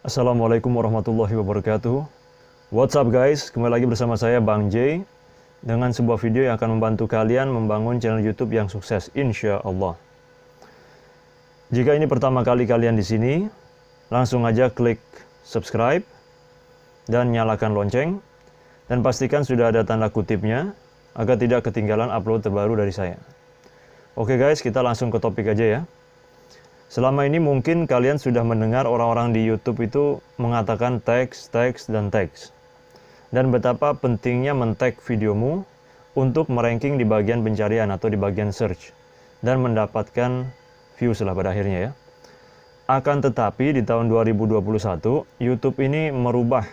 Assalamualaikum warahmatullahi wabarakatuh. What's up guys, kembali lagi bersama saya Bang J dengan sebuah video yang akan membantu kalian membangun channel YouTube yang sukses, insya Allah. Jika ini pertama kali kalian di sini, langsung aja klik subscribe dan nyalakan lonceng, dan pastikan sudah ada tanda kutipnya agar tidak ketinggalan upload terbaru dari saya. Oke guys, kita langsung ke topik aja ya. Selama ini mungkin kalian sudah mendengar orang-orang di YouTube itu mengatakan teks, dan teks. Dan betapa pentingnya men-tag videomu untuk meranking di bagian pencarian atau di bagian search. Dan mendapatkan views lah pada akhirnya ya. Akan tetapi di tahun 2021, YouTube ini merubah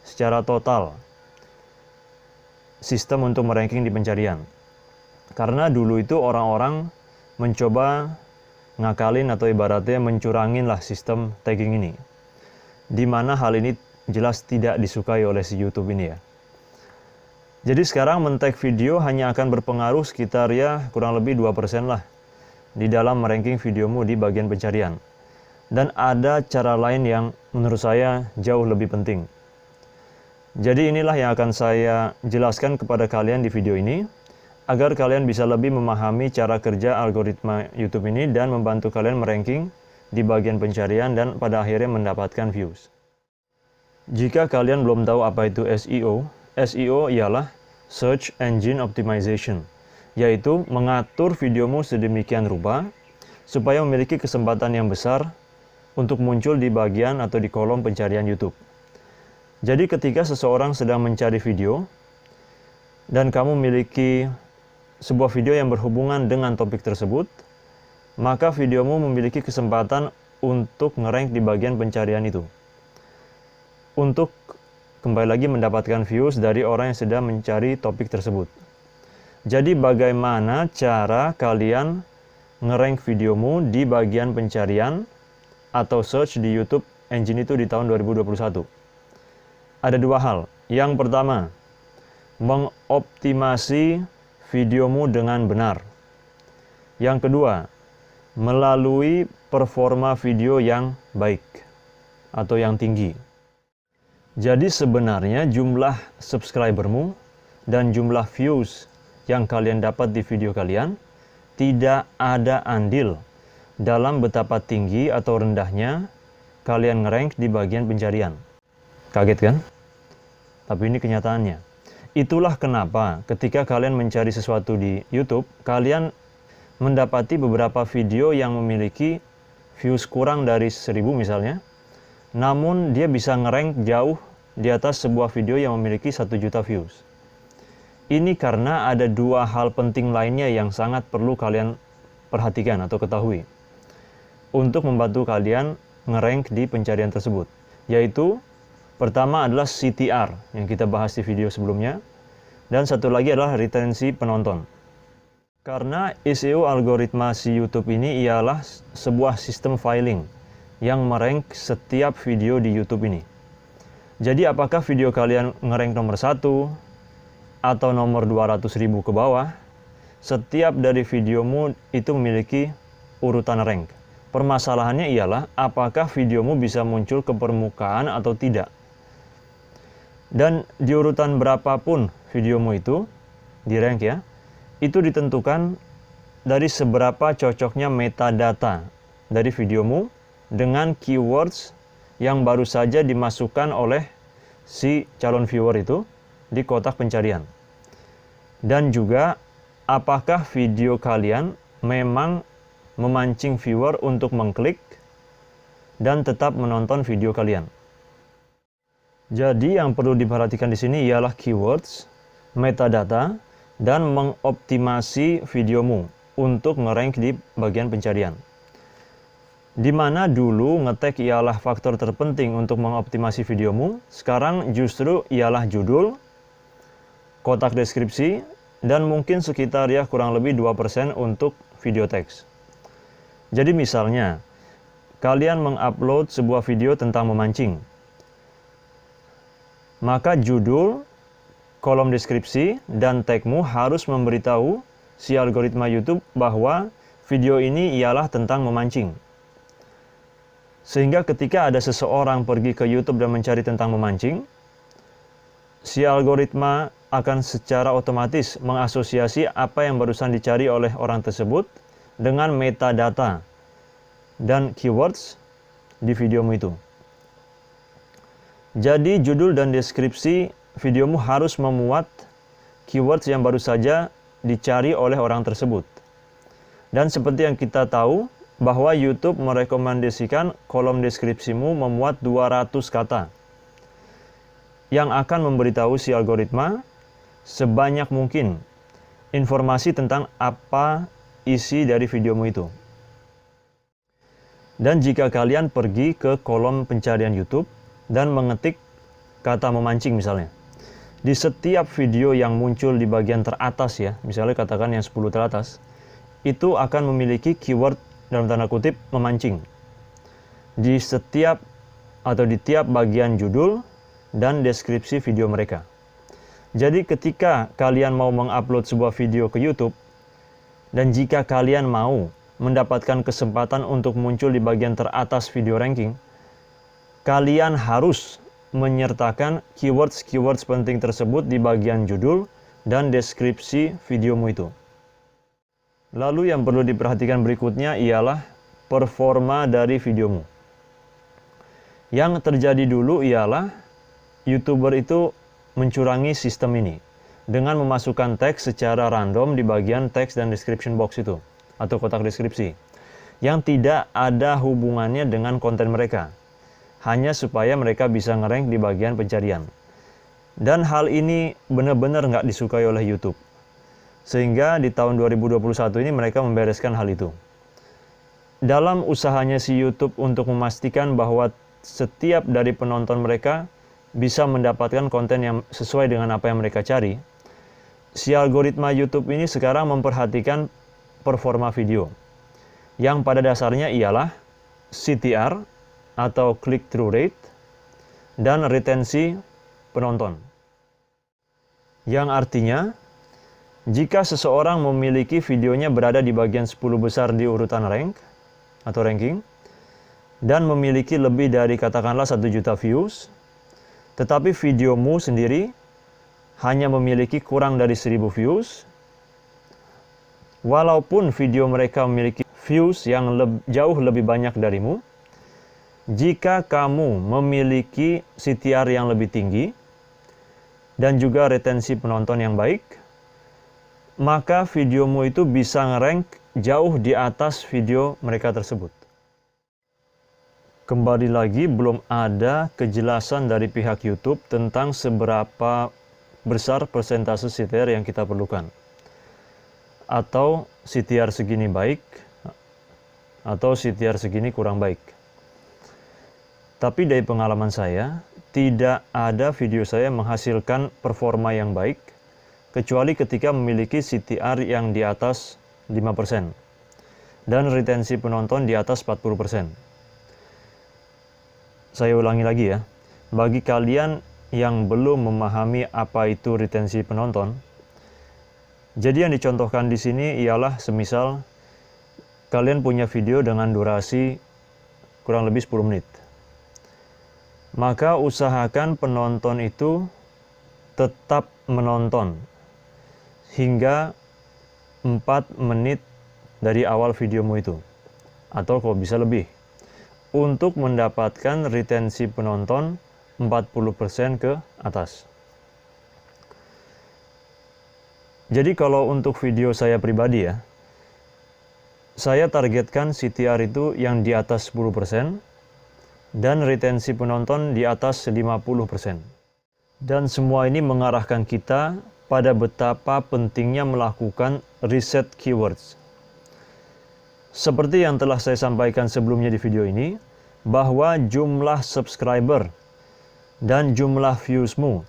secara total sistem untuk meranking di pencarian. Karena dulu itu orang-orang mencoba ngakalin atau ibaratnya mencurangin lah sistem tagging ini. Di mana hal ini jelas tidak disukai oleh si YouTube ini ya. Jadi sekarang men-tag video hanya akan berpengaruh sekitar ya kurang lebih 2% lah di dalam meranking videomu di bagian pencarian. Dan ada cara lain yang menurut saya jauh lebih penting. Jadi inilah yang akan saya jelaskan kepada kalian di video ini, agar kalian bisa lebih memahami cara kerja algoritma YouTube ini dan membantu kalian meranking di bagian pencarian dan pada akhirnya mendapatkan views. Jika kalian belum tahu apa itu SEO, SEO ialah Search Engine Optimization, yaitu mengatur videomu sedemikian rupa supaya memiliki kesempatan yang besar untuk muncul di bagian atau di kolom pencarian YouTube. Jadi ketika seseorang sedang mencari video dan kamu memiliki sebuah video yang berhubungan dengan topik tersebut, maka videomu memiliki kesempatan untuk ngerank di bagian pencarian itu. Untuk kembali lagi mendapatkan views dari orang yang sedang mencari topik tersebut. Jadi bagaimana cara kalian ngerank videomu di bagian pencarian atau search di YouTube engine itu di tahun 2021? Ada dua hal. Yang pertama, mengoptimasi videomu dengan benar. Yang kedua, melalui performa video yang baik atau yang tinggi. Jadi sebenarnya jumlah subscribermu dan jumlah views yang kalian dapat di video kalian tidak ada andil dalam betapa tinggi atau rendahnya kalian ngerank di bagian pencarian. Kaget kan? Tapi ini kenyataannya. Itulah kenapa ketika kalian mencari sesuatu di YouTube, kalian mendapati beberapa video yang memiliki views kurang dari 1000 misalnya, namun dia bisa ngerank jauh di atas sebuah video yang memiliki 1 juta views. Ini karena ada dua hal penting lainnya yang sangat perlu kalian perhatikan atau ketahui untuk membantu kalian ngerank di pencarian tersebut, yaitu pertama adalah CTR yang kita bahas di video sebelumnya, dan satu lagi adalah retensi penonton. Karena SEO algoritma si YouTube ini ialah sebuah sistem filing yang merank setiap video di YouTube ini. Jadi apakah video kalian ngerank nomor 1 atau nomor 200.000 ke bawah, setiap dari videomu itu memiliki urutan rank. Permasalahannya ialah apakah videomu bisa muncul ke permukaan atau tidak. Dan di urutan berapapun videomu itu, di rank ya, itu ditentukan dari seberapa cocoknya metadata dari videomu dengan keywords yang baru saja dimasukkan oleh si calon viewer itu di kotak pencarian. Dan juga apakah video kalian memang memancing viewer untuk mengklik dan tetap menonton video kalian. Jadi yang perlu diperhatikan di sini ialah keywords, metadata, dan mengoptimasi videomu untuk ngerank di bagian pencarian. Di mana dulu ngetag ialah faktor terpenting untuk mengoptimasi videomu, sekarang justru ialah judul, kotak deskripsi, dan mungkin sekitar ya kurang lebih 2% untuk video teks. Jadi misalnya, kalian mengupload sebuah video tentang memancing, maka judul, kolom deskripsi, dan tagmu harus memberitahu si algoritma YouTube bahwa video ini ialah tentang memancing. Sehingga ketika ada seseorang pergi ke YouTube dan mencari tentang memancing, si algoritma akan secara otomatis mengasosiasi apa yang barusan dicari oleh orang tersebut dengan metadata dan keywords di videomu itu. Jadi judul dan deskripsi videomu harus memuat keywords yang baru saja dicari oleh orang tersebut. Dan seperti yang kita tahu, bahwa YouTube merekomendasikan kolom deskripsimu memuat 200 kata yang akan memberitahu si algoritma sebanyak mungkin informasi tentang apa isi dari videomu itu. Dan jika kalian pergi ke kolom pencarian YouTube dan mengetik kata memancing misalnya, di setiap video yang muncul di bagian teratas ya, misalnya katakan yang 10 teratas, itu akan memiliki keyword dalam tanda kutip memancing di setiap atau di tiap bagian judul dan deskripsi video mereka. Jadi ketika kalian mau mengupload sebuah video ke YouTube dan jika kalian mau mendapatkan kesempatan untuk muncul di bagian teratas video ranking, kalian harus menyertakan keywords penting tersebut di bagian judul dan deskripsi videomu itu. Lalu yang perlu diperhatikan berikutnya ialah performa dari videomu. Yang terjadi dulu ialah YouTuber itu mencurangi sistem ini dengan memasukkan teks secara random di bagian teks dan description box itu atau kotak deskripsi yang tidak ada hubungannya dengan konten mereka, hanya supaya mereka bisa ngerank di bagian pencarian. Dan hal ini benar-benar nggak disukai oleh YouTube. Sehingga di tahun 2021 ini mereka membereskan hal itu. Dalam usahanya si YouTube untuk memastikan bahwa setiap dari penonton mereka bisa mendapatkan konten yang sesuai dengan apa yang mereka cari, si algoritma YouTube ini sekarang memperhatikan performa video, yang pada dasarnya ialah CTR atau click-through rate dan retensi penonton. Yang artinya, jika seseorang memiliki videonya berada di bagian 10 besar di urutan rank atau ranking dan memiliki lebih dari katakanlah 1 juta views, tetapi videomu sendiri hanya memiliki kurang dari 1000 views, walaupun video mereka memiliki views yang jauh lebih banyak darimu, jika kamu memiliki CTR yang lebih tinggi dan juga retensi penonton yang baik, maka videomu itu bisa ngerank jauh di atas video mereka tersebut. Kembali lagi, belum ada kejelasan dari pihak YouTube tentang seberapa besar persentase CTR yang kita perlukan. Atau CTR segini baik, atau CTR segini kurang baik. Tapi dari pengalaman saya, tidak ada video saya menghasilkan performa yang baik, kecuali ketika memiliki CTR yang di atas 5% dan retensi penonton di atas 40%. Saya ulangi lagi ya, bagi kalian yang belum memahami apa itu retensi penonton, jadi yang dicontohkan di sini ialah semisal kalian punya video dengan durasi kurang lebih 10 menit. Maka usahakan penonton itu tetap menonton hingga 4 menit dari awal videomu itu, atau kalau bisa lebih, untuk mendapatkan retensi penonton 40% ke atas. Jadi kalau untuk video saya pribadi ya, saya targetkan CTR itu yang di atas 10% dan retensi penonton di atas 50%. Dan semua ini mengarahkan kita pada betapa pentingnya melakukan riset keywords. Seperti yang telah saya sampaikan sebelumnya di video ini, bahwa jumlah subscriber dan jumlah viewsmu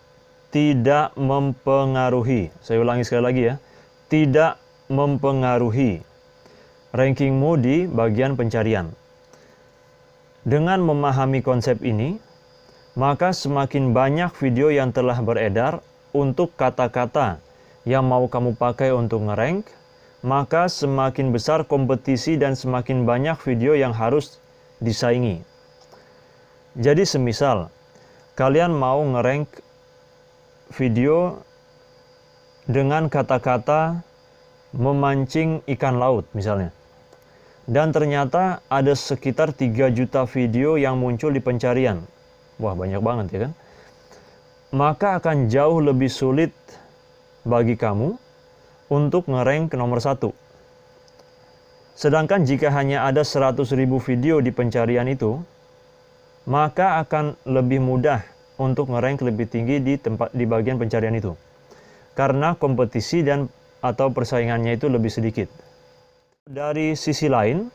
tidak mempengaruhi, saya ulangi sekali lagi ya, tidak mempengaruhi rankingmu di bagian pencarian. Dengan memahami konsep ini, maka semakin banyak video yang telah beredar untuk kata-kata yang mau kamu pakai untuk ngerank, maka semakin besar kompetisi dan semakin banyak video yang harus disaingi Jadi semisal kalian mau nge-rank video dengan kata-kata memancing ikan laut misalnya. Dan ternyata ada sekitar 3 juta video yang muncul di pencarian. Wah, banyak banget ya kan? Maka akan jauh lebih sulit bagi kamu untuk nge-rank nomor 1. Sedangkan jika hanya ada 100.000 video di pencarian itu, maka akan lebih mudah untuk nge-rank lebih tinggi di bagian pencarian itu. Karena kompetisi atau persaingannya itu lebih sedikit. Dari sisi lain,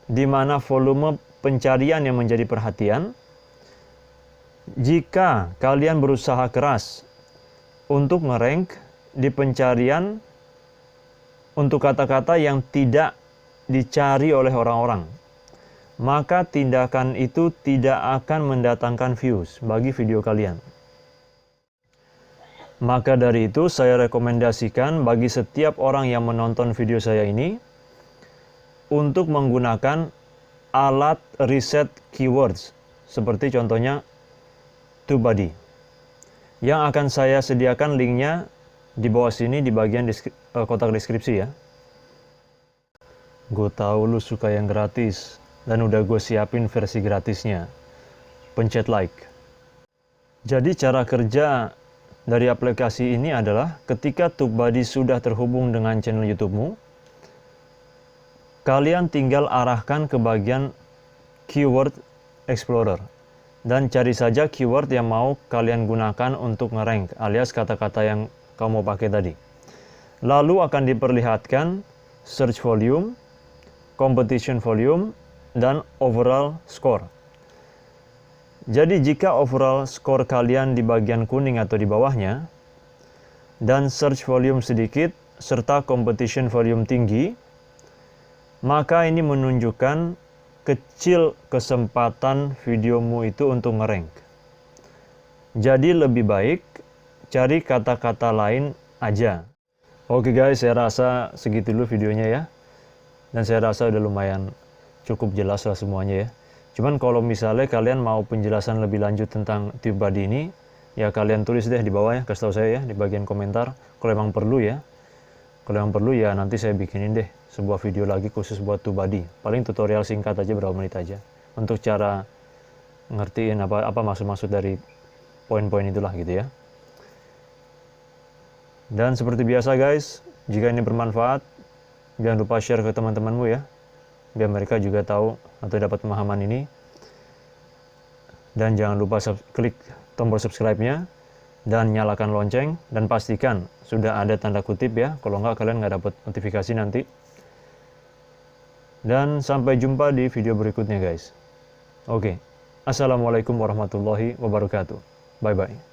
di mana volume pencarian yang menjadi perhatian, jika kalian berusaha keras untuk nge-rank di pencarian untuk kata-kata yang tidak dicari oleh orang-orang, maka tindakan itu tidak akan mendatangkan views bagi video kalian. Maka dari itu saya rekomendasikan bagi setiap orang yang menonton video saya ini untuk menggunakan alat riset keywords seperti contohnya TubeBuddy yang akan saya sediakan linknya di bawah sini di bagian kotak deskripsi ya. Gue tahu lu suka yang gratis dan udah gue siapin versi gratisnya. Pencet like. Jadi cara kerja dari aplikasi ini adalah ketika TubeBuddy sudah terhubung dengan channel YouTube-mu, kalian tinggal arahkan ke bagian Keyword Explorer dan cari saja keyword yang mau kalian gunakan untuk nge-rank alias kata-kata yang kamu pakai tadi. Lalu akan diperlihatkan search volume, competition volume, dan overall score. Jadi jika overall score kalian di bagian kuning atau di bawahnya, dan search volume sedikit, serta competition volume tinggi, maka ini menunjukkan kecil kesempatan videomu itu untuk nge-rank. Jadi lebih baik cari kata-kata lain aja. Oke guys, saya rasa segitu dulu videonya ya. Dan saya rasa udah lumayan cukup jelas lah semuanya ya. Cuman kalau misalnya kalian mau penjelasan lebih lanjut tentang TubeBuddy ini, ya kalian tulis deh di bawah ya, kasih tahu saya ya di bagian komentar. Kalau emang perlu ya. Kalau yang perlu ya nanti saya bikinin deh sebuah video lagi khusus buat TubeBuddy. Paling tutorial singkat aja berapa menit aja. Untuk cara ngertiin apa maksud-maksud dari poin-poin itulah gitu ya. Dan seperti biasa guys, jika ini bermanfaat, jangan lupa share ke teman-temanmu ya. Biar mereka juga tahu atau dapat pemahaman ini. Dan jangan lupa klik tombol subscribe-nya. Dan nyalakan lonceng. Dan pastikan sudah ada tanda kutip ya. Kalau nggak kalian nggak dapat notifikasi nanti. Dan sampai jumpa di video berikutnya guys. Oke. Assalamualaikum warahmatullahi wabarakatuh. Bye-bye.